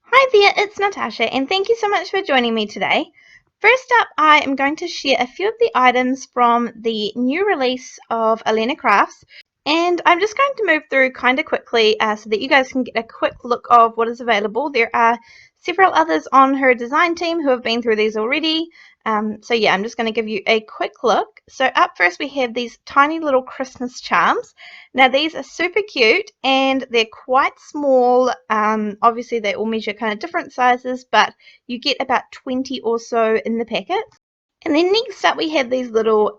Hi there, it's Natasha, and thank you so much for joining me today. First up, I am going to share a few of the items from the new release of Alena Crafts, and I'm just going to move through kind of quickly so that you guys can get a quick look of what is available. There are several others on her design team who have been through these already. So yeah, I'm just going to give you a quick look. So up first we have these tiny little Christmas charms. Now these are super cute and they're quite small. Obviously they all measure kind of different sizes, but you get about 20 or so in the packet. And then next up we have these little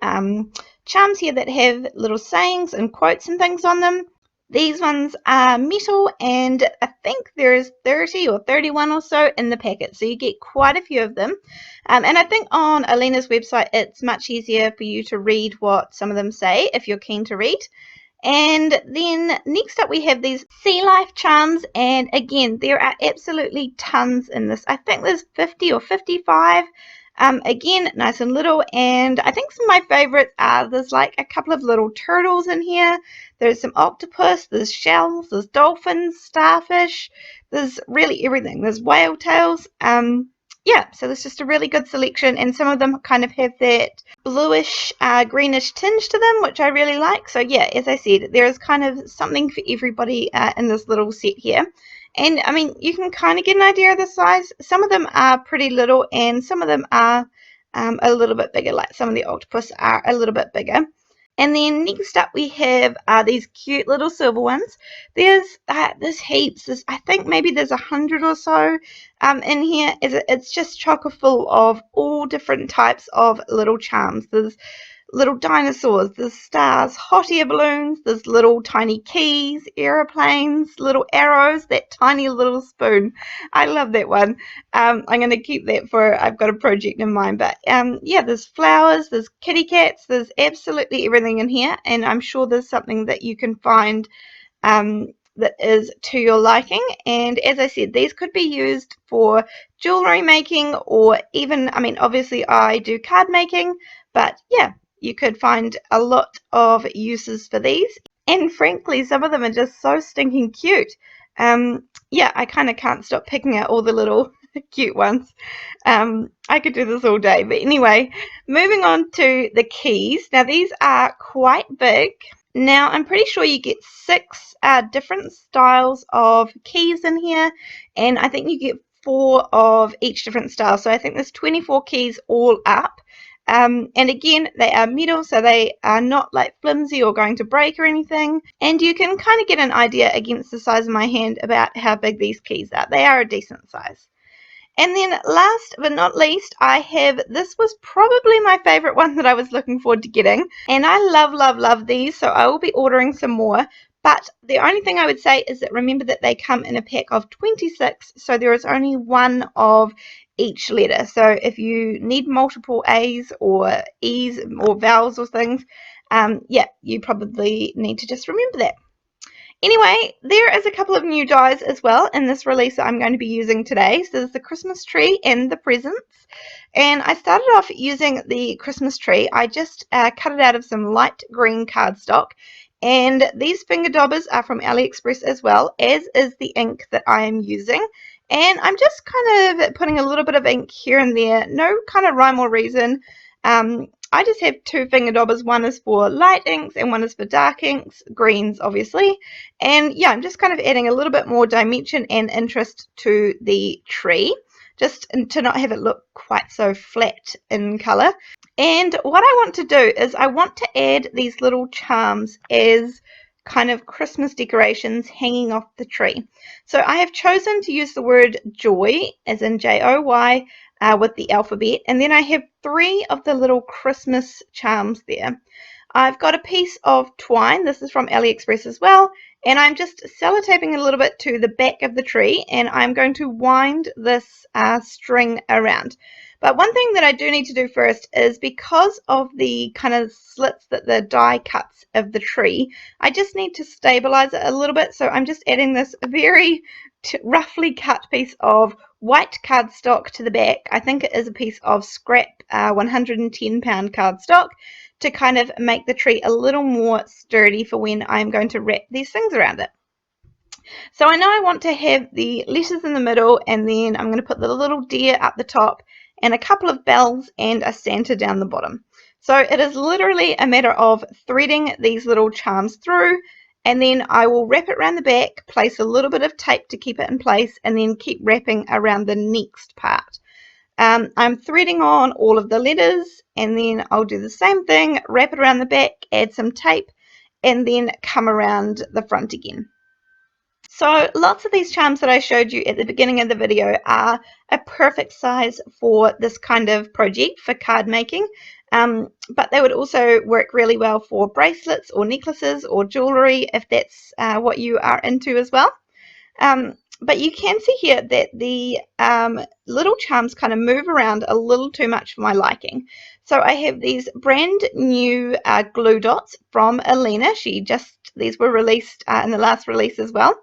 charms here that have little sayings and quotes and things on them. These ones are metal, and I think there's 30 or 31 or so in the packet, so you get quite a few of them. And I think on Alena's website it's much easier for you to read what some of them say if you're keen to read. And then next up we have these sea life charms, and again there are absolutely tons in this. I think there's 50 or 55. Again, nice and little, and I think some of my favorites are there's like a couple of little turtles in here. There's some octopus, there's shells, there's dolphins, starfish, there's really everything. There's whale tails. Yeah, so there's just a really good selection, and some of them kind of have that bluish, greenish tinge to them, which I really like. So yeah, as I said, there is kind of something for everybody in this little set here. And I mean, you can kind of get an idea of the size. Some of them are pretty little, and some of them are a little bit bigger, like some of the octopus are a little bit bigger. And then next up we have these cute little silver ones. There's heaps. I think maybe there's 100 or so in here. It's just chock full of all different types of little charms. There's little dinosaurs, there's stars, hot air balloons, there's little tiny keys, aeroplanes, little arrows, that tiny little spoon. I love that one. I'm going to keep that for, I've got a project in mind. But yeah, there's flowers, there's kitty cats, there's absolutely everything in here. And I'm sure there's something that you can find that is to your liking. And as I said, these could be used for jewelry making, or even, I mean, obviously I do card making, but yeah, you could find a lot of uses for these. And frankly, some of them are just so stinking cute. Yeah, I kind of can't stop picking out all the little cute ones. I could do this all day. But anyway, moving on to the keys. Now, these are quite big. Now, I'm pretty sure you get 6 different styles of keys in here, and I think you get 4 of each different style. So I think there's 24 keys all up. And again, they are metal, so they are not like flimsy or going to break or anything. And you can kind of get an idea against the size of my hand about how big these keys are. They are a decent size. And then last but not least, I have, this was probably my favorite one that I was looking forward to getting. And I love, love, love these, so I will be ordering some more. But the only thing I would say is that remember that they come in a pack of 26, so there is only one of each letter. So if you need multiple A's or E's or vowels or things, yeah, you probably need to just remember that. Anyway, there is a couple of new dies as well in this release that I'm going to be using today. So there's the Christmas tree and the presents. And I started off using the Christmas tree. I just cut it out of some light green cardstock. And these finger daubers are from Aliexpress as well, as is the ink that I am using. And I'm just kind of putting a little bit of ink here and there, no kind of rhyme or reason. I just have 2 finger daubers. One is for light inks and one is for dark inks, greens obviously. And yeah, I'm just kind of adding a little bit more dimension and interest to the tree, just to not have it look quite so flat in colour. And what I want to do is I want to add these little charms as kind of Christmas decorations hanging off the tree. So I have chosen to use the word joy, as in Joy, with the alphabet, and then I have 3 of the little Christmas charms there. I've got a piece of twine. This is from Aliexpress as well, and I'm just sellotaping a little bit to the back of the tree, and I'm going to wind this string around. But one thing that I do need to do first is, because of the kind of slits that the die cuts of the tree, I just need to stabilize it a little bit. So I'm just adding this very roughly cut piece of white cardstock to the back. I think it is a piece of scrap 110-pound cardstock, to kind of make the tree a little more sturdy for when I'm going to wrap these things around it. So I know I want to have the letters in the middle, and then I'm going to put the little deer up the top and a couple of bells and a Santa down the bottom. So it is literally a matter of threading these little charms through, and then I will wrap it around the back, place a little bit of tape to keep it in place, and then keep wrapping around the next part. I'm threading on all of the letters, and then I'll do the same thing, wrap it around the back, add some tape, and then come around the front again. So lots of these charms that I showed you at the beginning of the video are a perfect size for this kind of project for card making, but they would also work really well for bracelets or necklaces or jewelry if that's what you are into as well. But you can see here that the little charms kind of move around a little too much for my liking. So I have these brand new glue dots from Alina. These were released in the last release as well.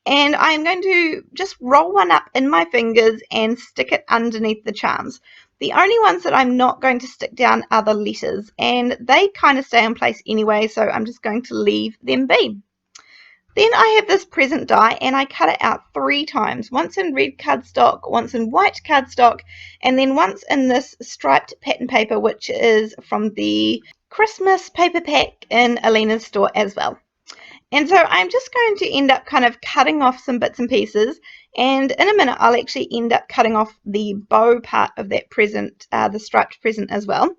And I'm going to just roll one up in my fingers and stick it underneath the charms. The only ones that I'm not going to stick down are the letters, and they kind of stay in place anyway, so I'm just going to leave them be. Then I have this present die, and I cut it out 3 times, once in red cardstock, once in white cardstock, and then once in this striped pattern paper, which is from the Christmas paper pack in Alina's store as well. And so I'm just going to end up kind of cutting off some bits and pieces, and in a minute I'll actually end up cutting off the bow part of that present, the striped present as well.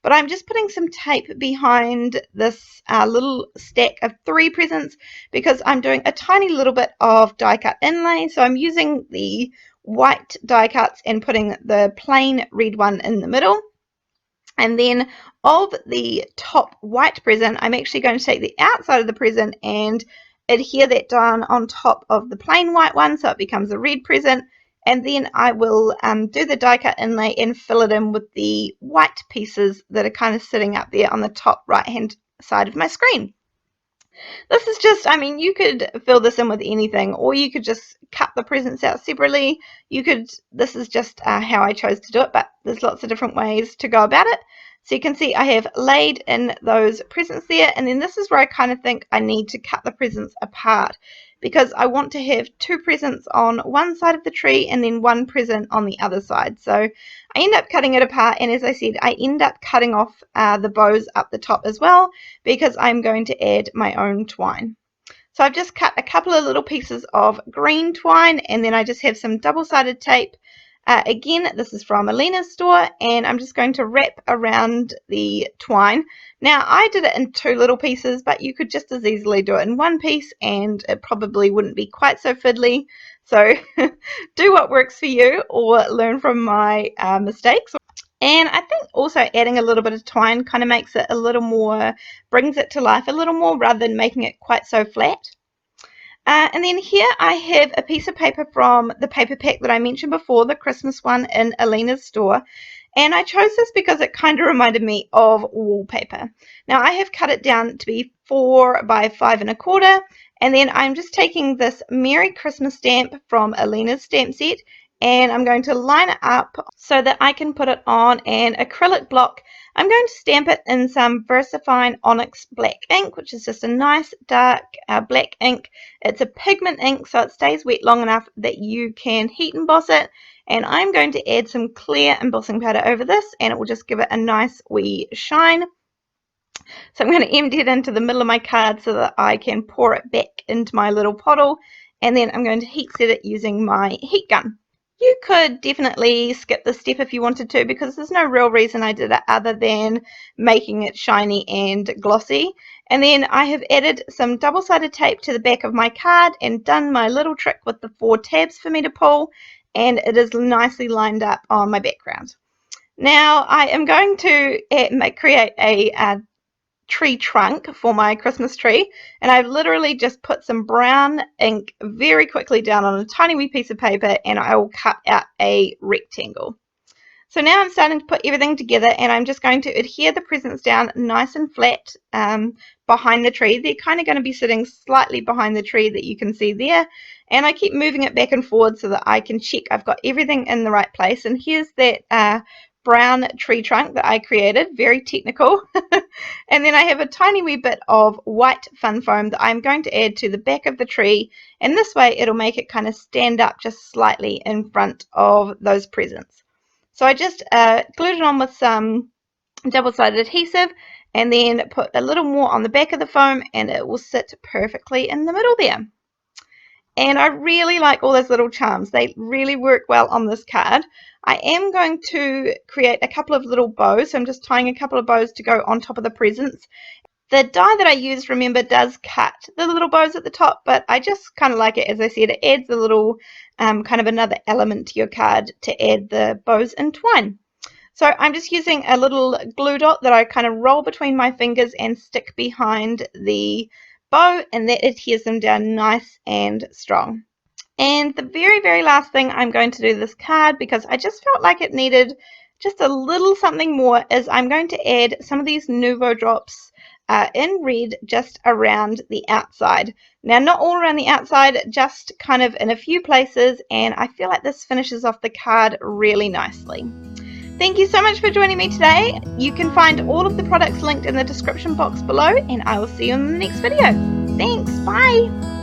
But I'm just putting some tape behind this little stack of 3 presents because I'm doing a tiny little bit of die cut inlay. So I'm using the white die cuts and putting the plain red one in the middle. And then of the top white present, I'm actually going to take the outside of the present and adhere that down on top of the plain white one so it becomes a red present. And then I will do the die cut inlay and fill it in with the white pieces that are kind of sitting up there on the top right hand side of my screen. This is just, I mean, you could fill this in with anything, or you could just cut the presents out separately. This is just how I chose to do it, but there's lots of different ways to go about it. So you can see I have laid in those presents there, and then this is where I kind of think I need to cut the presents apart because I want to have 2 presents on one side of the tree and then 1 present on the other side. So I end up cutting it apart, and as I said, I end up cutting off the bows up the top as well because I'm going to add my own twine. So I've just cut a couple of little pieces of green twine, and then I just have some double-sided tape. Again, this is from Alina's store, and I'm just going to wrap around the twine. Now, I did it in 2 little pieces, but you could just as easily do it in 1 piece, and it probably wouldn't be quite so fiddly. So do what works for you, or learn from my mistakes. And I think also adding a little bit of twine kind of makes it a little more, brings it to life a little more rather than making it quite so flat. And then here I have a piece of paper from the paper pack that I mentioned before, the Christmas one in Alina's store. And I chose this because it kind of reminded me of wallpaper. Now I have cut it down to be 4 by 5 1/4. And then I'm just taking this Merry Christmas stamp from Alina's stamp set, and I'm going to line it up so that I can put it on an acrylic block. I'm going to stamp it in some VersaFine Onyx black ink, which is just a nice dark black ink. It's a pigment ink, so it stays wet long enough that you can heat emboss it. And I'm going to add some clear embossing powder over this, and it will just give it a nice wee shine. So I'm going to empty it into the middle of my card so that I can pour it back into my little pottle, and then I'm going to heat set it using my heat gun. You could definitely skip this step if you wanted to, because there's no real reason I did it other than making it shiny and glossy. And then I have added some double-sided tape to the back of my card and done my little trick with the 4 tabs for me to pull, and it is nicely lined up on my background. Now I am going to create a tree trunk for my Christmas tree, and I've literally just put some brown ink very quickly down on a tiny wee piece of paper, and I will cut out a rectangle. So now I'm starting to put everything together, and I'm just going to adhere the presents down nice and flat behind the tree. They're kind of going to be sitting slightly behind the tree that you can see there, and I keep moving it back and forward so that I can check I've got everything in the right place. And here's that brown tree trunk that I created, very technical. And then I have a tiny wee bit of white fun foam that I'm going to add to the back of the tree, and this way it'll make it kind of stand up just slightly in front of those presents. So I just glued it on with some double-sided adhesive and then put a little more on the back of the foam, and it will sit perfectly in the middle there. And I really like all those little charms. They really work well on this card. I am going to create a couple of little bows, so I'm just tying a couple of bows to go on top of the presents. The die that I used, remember, does cut the little bows at the top, but I just kind of like it. As I said, it adds a little kind of another element to your card to add the bows and twine. So I'm just using a little glue dot that I kind of roll between my fingers and stick behind the bow, and that adheres them down nice and strong. And the very, very last thing I'm going to do this card, because I just felt like it needed just a little something more, is I'm going to add some of these Nuvo drops in red just around the outside. Now, not all around the outside, just kind of in a few places, and I feel like this finishes off the card really nicely. Thank you so much for joining me today. You can find all of the products linked in the description box below, and I will see you in the next video. Thanks, bye!